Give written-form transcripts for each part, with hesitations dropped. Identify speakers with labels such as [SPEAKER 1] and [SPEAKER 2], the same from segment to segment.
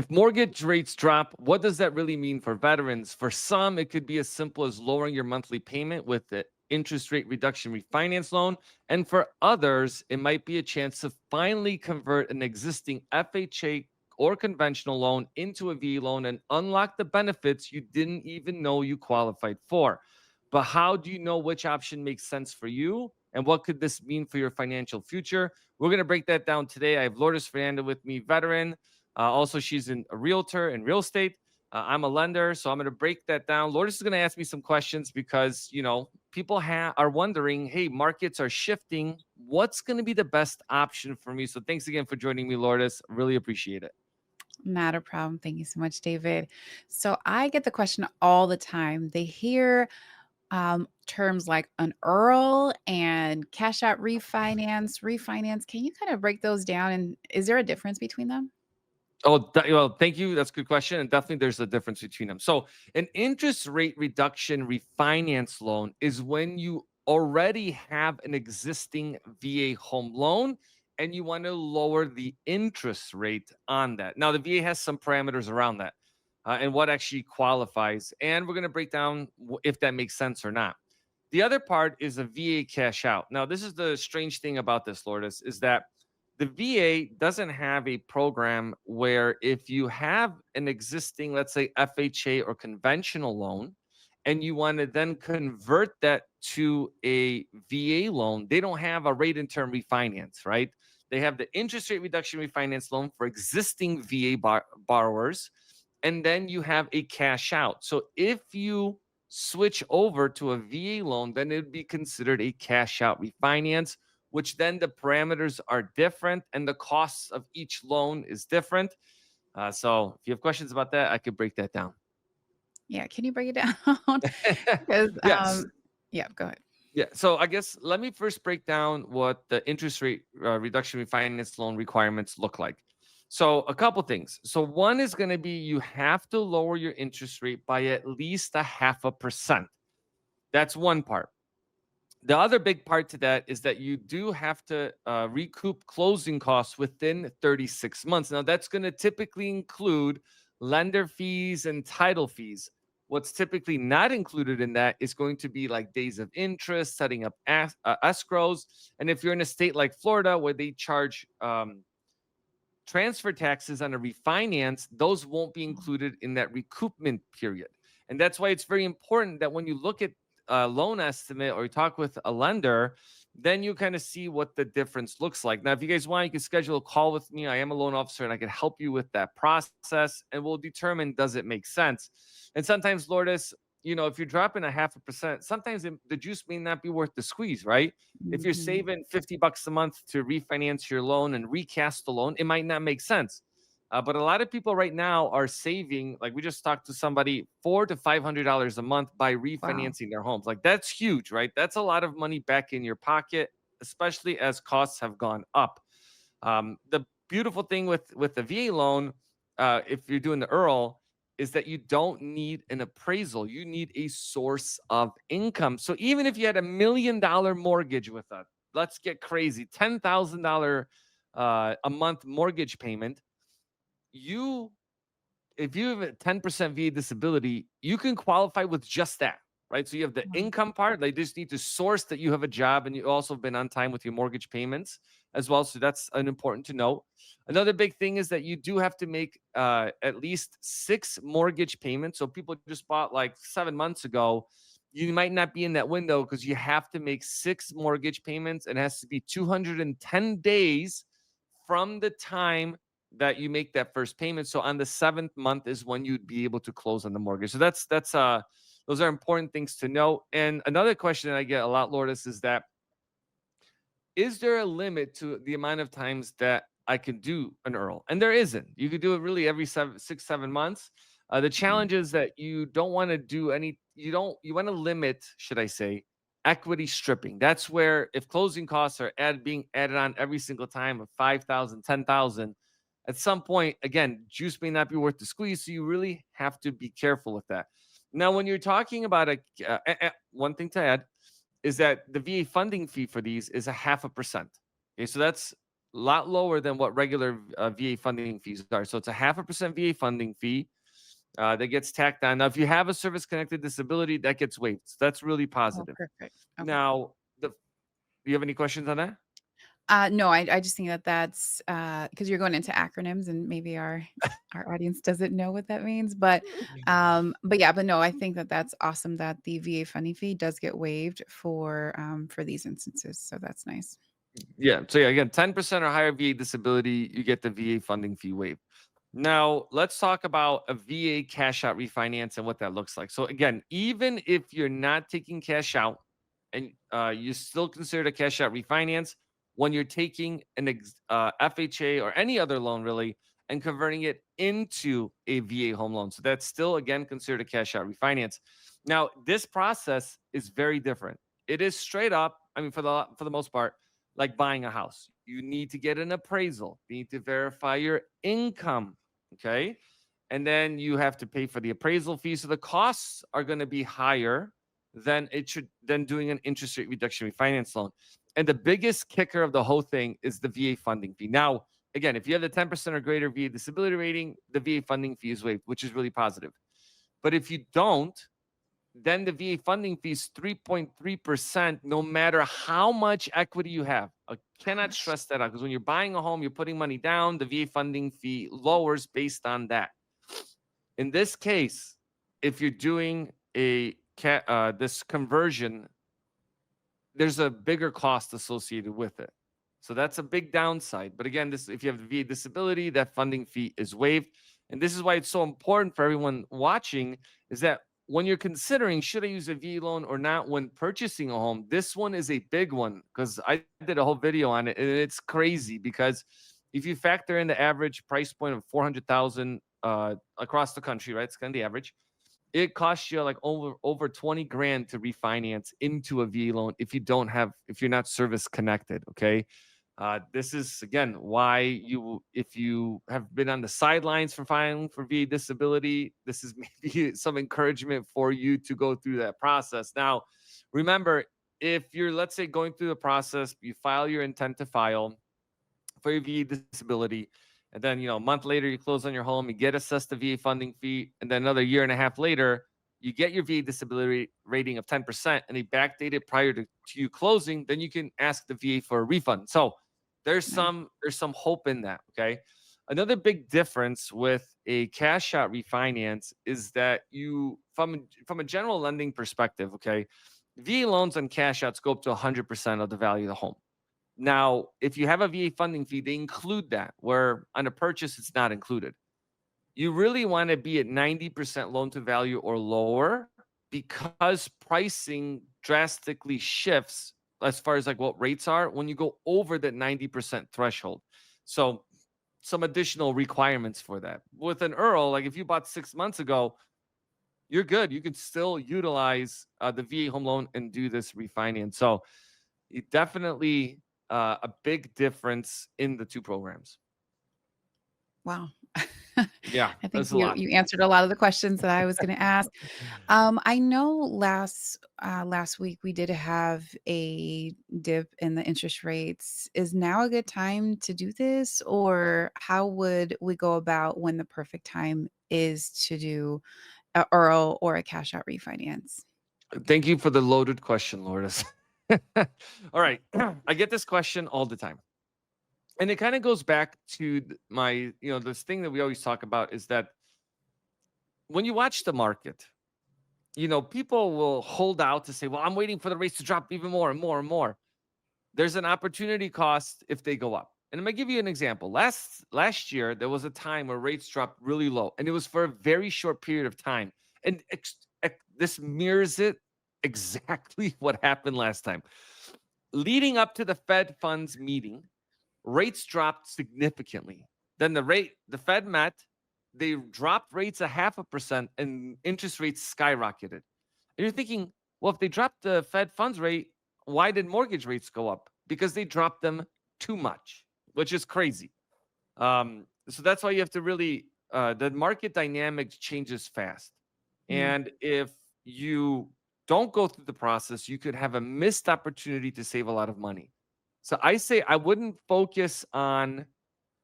[SPEAKER 1] If mortgage rates drop, what does that really mean for veterans? For some, it could be as simple as lowering your monthly payment with the interest rate reduction refinance loan. And for others, it might be a chance to finally convert an existing FHA or conventional loan into a VA loan and unlock the benefits you didn't even know you qualified for. But how do you know which option makes sense for you? And what could this mean for your financial future? We're going to break that down today. I have Lourdes Fernanda with me, veteran. Also, she's a realtor in real estate. I'm a lender, so I'm going to break that down. Lourdes is going to ask me some questions because, people are wondering, hey, markets are shifting. What's going to be the best option for me? So thanks again for joining me, Lourdes. Really appreciate it.
[SPEAKER 2] Not a problem. Thank you so much, David. So I get the question all the time. They hear terms like an IRRRL and cash out refinance. Can you kind of break those down? And is there a difference between them?
[SPEAKER 1] Oh, well, thank you. That's a good question. And definitely there's a difference between them. So, an interest rate reduction refinance loan is when you already have an existing VA home loan and you want to lower the interest rate on that. Now, the VA has some parameters around that and what actually qualifies. And we're going to break down if that makes sense or not. The other part is a VA cash out. Now, this is the strange thing about this, Lourdes, is that the VA doesn't have a program where if you have an existing, let's say, FHA or conventional loan, and you want to then convert that to a VA loan, they don't have a rate and term refinance, right? They have the interest rate reduction refinance loan for existing VA borrowers, and then you have a cash out. So if you switch over to a VA loan, then it would be considered a cash out refinance, which then the parameters are different and the costs of each loan is different. So if you have questions about that, I could break that down.
[SPEAKER 2] Yeah. Can you break it down? Because,
[SPEAKER 1] Yes.
[SPEAKER 2] yeah, go ahead.
[SPEAKER 1] Yeah. So I guess let me first break down what the interest rate reduction refinance loan requirements look like. So a couple things. So one is going to be you have to lower your interest rate by at least 0.5%. That's one part. The other big part to that is that you do have to recoup closing costs within 36 months. Now, that's going to typically include lender fees and title fees. What's typically not included in that is going to be like days of interest, setting up escrows. And if you're in a state like Florida where they charge transfer taxes on a refinance, those won't be included in that recoupment period. And that's why it's very important that when you look at a loan estimate or you talk with a lender, then you kind of see what the difference looks like. Now, if you guys want, you can schedule a call with me. I am a loan officer and I can help you with that process and we'll determine does it make sense. And sometimes, Lourdes, if you're dropping 0.5%, sometimes the juice may not be worth the squeeze, right? If you're
[SPEAKER 2] Mhm.
[SPEAKER 1] saving $50 a month to refinance your loan and recast the loan, it might not make sense. But a lot of people right now are saving, like we just talked to somebody, $400 to $500 a month by
[SPEAKER 2] Wow.
[SPEAKER 1] refinancing their homes. Like that's huge, right? That's a lot of money back in your pocket, especially as costs have gone up. The beautiful thing with the VA loan, if you're doing the IRRRL, is that you don't need an appraisal. You need a source of income. So even if you had $1 million mortgage with us, let's get crazy, $10,000 a month mortgage payment, you if you have a 10% VA disability, you can qualify with just that, right? So you have the
[SPEAKER 2] Wow.
[SPEAKER 1] income part. They just need to source that you have a job and you also have been on time with your mortgage payments as well. So that's an important to note. Another big thing is that you do have to make at least 6 mortgage payments. So people just bought like 7 months ago. You might not be in that window because you have to make 6 mortgage payments and it has to be 210 days from the time that you make that first payment. So on the 7th month is when you'd be able to close on the mortgage. So that's those are important things to know. And another question that I get a lot, Lourdes, is that is there a limit to the amount of times that I can do an IRRRL? And there isn't. You could do it really every 6, 7 months. The challenge is that you don't want to do any. You want to limit, should I say, equity stripping. That's where if closing costs are being added on every single time of 5,000, 10,000, at some point, again, juice may not be worth the squeeze. So you really have to be careful with that. Now, when you're talking about one thing to add is that the VA funding fee for these is 0.5%. Okay, so that's lot lower than what regular VA funding fees are. So it's a 0.5% VA funding fee that gets tacked on. Now, if you have a service connected disability, that gets waived. So that's really
[SPEAKER 2] Oh,
[SPEAKER 1] positive.
[SPEAKER 2] perfect. Okay.
[SPEAKER 1] Now, do you have any questions on that?
[SPEAKER 2] No, I just think that that's, because you're going into acronyms and maybe our audience doesn't know what that means, but yeah, but no, I think that that's awesome that the VA funding fee does get waived for these instances, so that's nice.
[SPEAKER 1] Yeah. So yeah, again, 10% or higher VA disability, you get the VA funding fee waived. Now, let's talk about a VA cash out refinance and what that looks like. So again, even if you're not taking cash out and you still consider a cash out refinance when you're taking an FHA or any other loan really and converting it into a VA home loan. So that's still again considered a cash out refinance. Now, this process is very different. It is straight up, I mean for the most part, like buying a house. You need to get an appraisal. You need to verify your income. Okay. And then you have to pay for the appraisal fee. So the costs are going to be higher than doing an interest rate reduction refinance loan. And the biggest kicker of the whole thing is the VA funding fee. Now, again, if you have the 10% or greater VA disability rating, the VA funding fee is waived, which is really positive. But if you don't, then the VA funding fee is 3.3% no matter how much equity you have. I cannot
[SPEAKER 2] Gosh.
[SPEAKER 1] stress that out because when you're buying a home, you're putting money down, the VA funding fee lowers based on that. In this case, if you're doing this conversion, there's a bigger cost associated with it. So that's a big downside. But again, this if you have the VA disability, that funding fee is waived. And this is why it's so important for everyone watching is that when you're considering should I use a VA loan or not when purchasing a home, this one is a big one because I did a whole video on it and it's crazy because if you factor in the average price point of 400,000 across the country, right? It's kind of the average it costs you like over 20 grand to refinance into a VA loan if you're not service connected. Okay. This is again why if you have been on the sidelines for filing for VA disability, this is maybe some encouragement for you to go through that process. Now, remember, if you're let's say going through the process, you file your intent to file for your VA disability. And then, a month later, you close on your home, you get assessed the VA funding fee. And then another year and a half later, you get your VA disability rating of 10% and they backdate it prior to you closing, then you can ask the VA for a refund. So
[SPEAKER 2] Nice.
[SPEAKER 1] there's some hope in that. Okay. Another big difference with a cash out refinance is that from a general lending perspective, okay, VA loans and cash outs go up to 100% of the value of the home. Now, if you have a VA funding fee, they include that, where on a purchase, it's not included. You really want to be at 90% loan to value or lower because pricing drastically shifts as far as like what rates are when you go over that 90% threshold. So, some additional requirements for that. With an IRRRL, like if you bought 6 months ago, you're good. You can still utilize the VA home loan and do this refinance. So, it definitely a big difference in the two programs.
[SPEAKER 2] Wow.
[SPEAKER 1] Yeah,
[SPEAKER 2] I think
[SPEAKER 1] that's a
[SPEAKER 2] you
[SPEAKER 1] lot.
[SPEAKER 2] you answered a lot of the questions that I was gonna ask. I know last week we did have a dip in the interest rates. Is now a good time to do this, or how would we go about when the perfect time is to do a IRRRL or a cash out refinance?
[SPEAKER 1] Thank you for the loaded question, Lourdes. All right. I get this question all the time. And it kind of goes back to this thing that we always talk about is that when you watch the market, people will hold out to say, well, I'm waiting for the rates to drop even more and more and more. There's an opportunity cost if they go up. And I'm gonna give you an example. Last year, there was a time where rates dropped really low, and it was for a very short period of time. And this mirrors it exactly what happened last time. Leading up to the Fed funds meeting, rates dropped significantly. Then the Fed met, they dropped rates a 0.5%, and interest rates skyrocketed. And you're thinking, well, if they dropped the Fed funds rate, why did mortgage rates go up? Because they dropped them too much, which is crazy. So that's why you have to really, the market dynamics changes fast.
[SPEAKER 2] Mm,
[SPEAKER 1] And if you don't go through the process, you could have a missed opportunity to save a lot of money. So I say I wouldn't focus on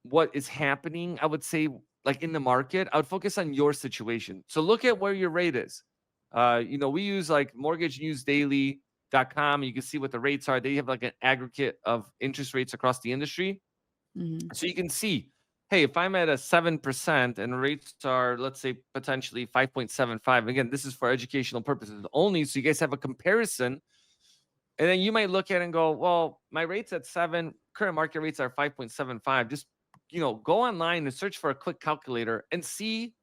[SPEAKER 1] what is happening. I would say like in the market, I would focus on your situation. So look at where your rate is. We use like mortgagenewsdaily.com. You can see what the rates are. They have like an aggregate of interest rates across the industry.
[SPEAKER 2] Mhm.
[SPEAKER 1] So you can see, hey, if I'm at a 7% and rates are, let's say, potentially 5.75, again, this is for educational purposes only. So you guys have a comparison. And then you might look at it and go, well, my rate's at 7, current market rates are 5.75. Just, go online and search for a quick calculator and see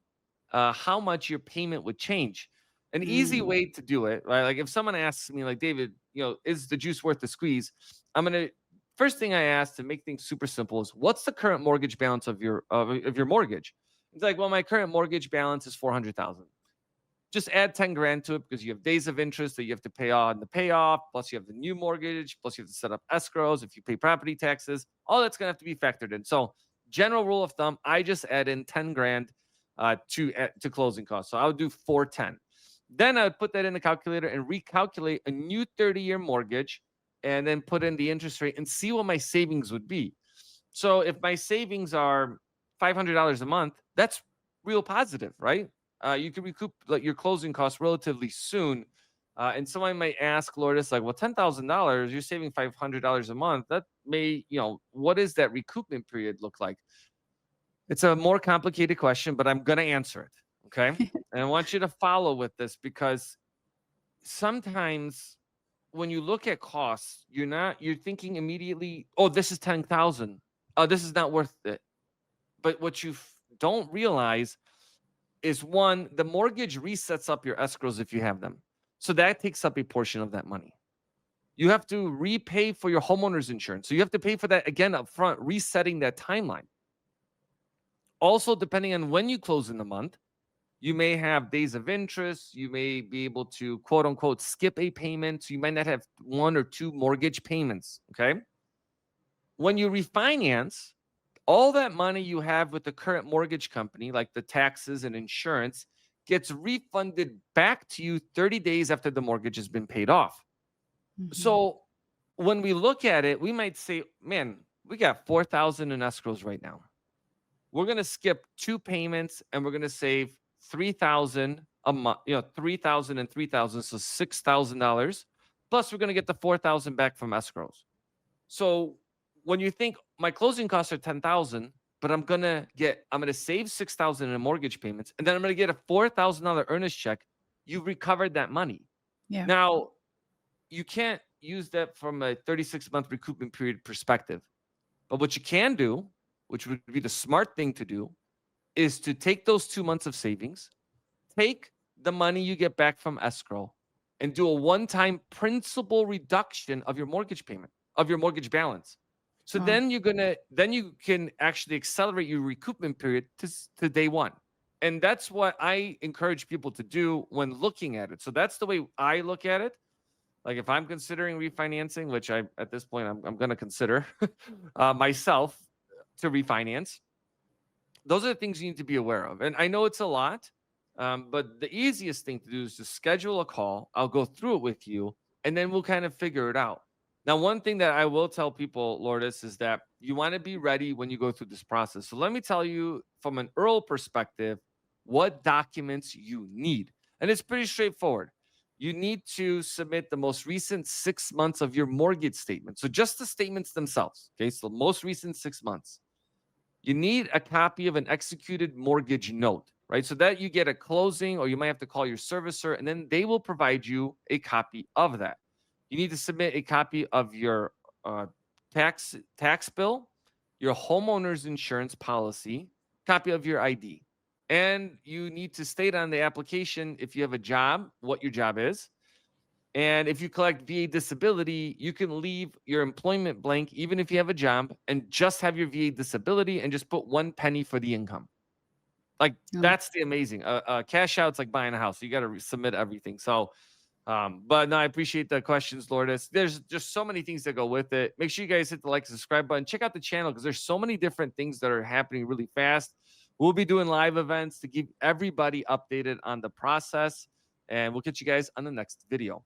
[SPEAKER 1] how much your payment would change. An easy
[SPEAKER 2] Mm.
[SPEAKER 1] way to do it, right? Like if someone asks me, like, David, is the juice worth the squeeze? I'm gonna First thing I ask to make things super simple is what's the current mortgage balance of your mortgage? It's like, well, my current mortgage balance is 400,000. Just add 10 grand to it because you have days of interest that you have to pay on the payoff, plus you have the new mortgage, plus you have to set up escrows if you pay property taxes. All that's going to have to be factored in. So, general rule of thumb, I just add in 10 grand to closing costs. So, I would do 410. Then I would put that in the calculator and recalculate a new 30-year mortgage and then put in the interest rate and see what my savings would be. So, if my savings are $500 a month, that's real positive, right? You can recoup like your closing costs relatively soon. And someone might ask Lourdes, like, well, $10,000, you're saving $500 a month. That may, what does that recoupment period look like? It's a more complicated question, but I'm going to answer it. Okay. And I want you to follow with this because sometimes when you look at costs, you're thinking immediately, oh, this is 10,000. Oh, this is not worth it. But what you don't realize is one, the mortgage resets up your escrows if you have them. So that takes up a portion of that money. You have to repay for your homeowner's insurance. So you have to pay for that again up front, resetting that timeline. Also, depending on when you close in the month, you may have days of interest. You may be able to quote unquote skip a payment. So you might not have one or two mortgage payments. Okay. When you refinance, all that money you have with the current mortgage company, like the taxes and insurance, gets refunded back to you 30 days after the mortgage has been paid off.
[SPEAKER 2] Mhm.
[SPEAKER 1] So when we look at it, we might say, man, we got 4,000 in escrows right now. We're going to skip two payments and we're going to save 3,000 a month, 3,000 and 3,000, so $6,000. Plus we're going to get the 4,000 back from escrows. So when you think my closing costs are 10,000, but I'm gonna save 6,000 in mortgage payments, and then I'm gonna get a $4,000 earnest check, you've recovered that money.
[SPEAKER 2] Yeah.
[SPEAKER 1] Now, you can't use that from a 36-month recoupment period perspective. But what you can do, which would be the smart thing to do, is to take those 2 months of savings, take the money you get back from escrow, and do a one-time principal reduction of your mortgage payment, of your mortgage balance. So
[SPEAKER 2] Oh.
[SPEAKER 1] then you can actually accelerate your recoupment period to day one. And that's what I encourage people to do when looking at it. So that's the way I look at it. Like if I'm considering refinancing, which I at this point I'm going to consider myself to refinance, those are the things you need to be aware of. And I know it's a lot, but the easiest thing to do is to schedule a call. I'll go through it with you, and then we'll kind of figure it out. Now, one thing that I will tell people, Lourdes, is that you want to be ready when you go through this process. So let me tell you from an Earl perspective what documents you need. And it's pretty straightforward. You need to submit the most recent 6 months of your mortgage statement. So just the statements themselves. Okay. So most recent 6 months. You need a copy of an executed mortgage note, right? So that you get a closing, or you might have to call your servicer, and then they will provide you a copy of that. You need to submit a copy of your uh, tax bill, your homeowner's insurance policy, copy of your ID, and you need to state on the application if you have a job, what your job is, and if you collect VA disability, you can leave your employment blank, even if you have a job, and just have your VA disability and just put 1 penny for the income. Like
[SPEAKER 2] Oh.
[SPEAKER 1] that's the amazing. Cash out's like buying a house. You got to submit everything. So, but no, I appreciate the questions, Lourdes. There's just so many things that go with it. Make sure you guys hit the like, subscribe button. Check out the channel because there's so many different things that are happening really fast. We'll be doing live events to keep everybody updated on the process, and we'll catch you guys on the next video.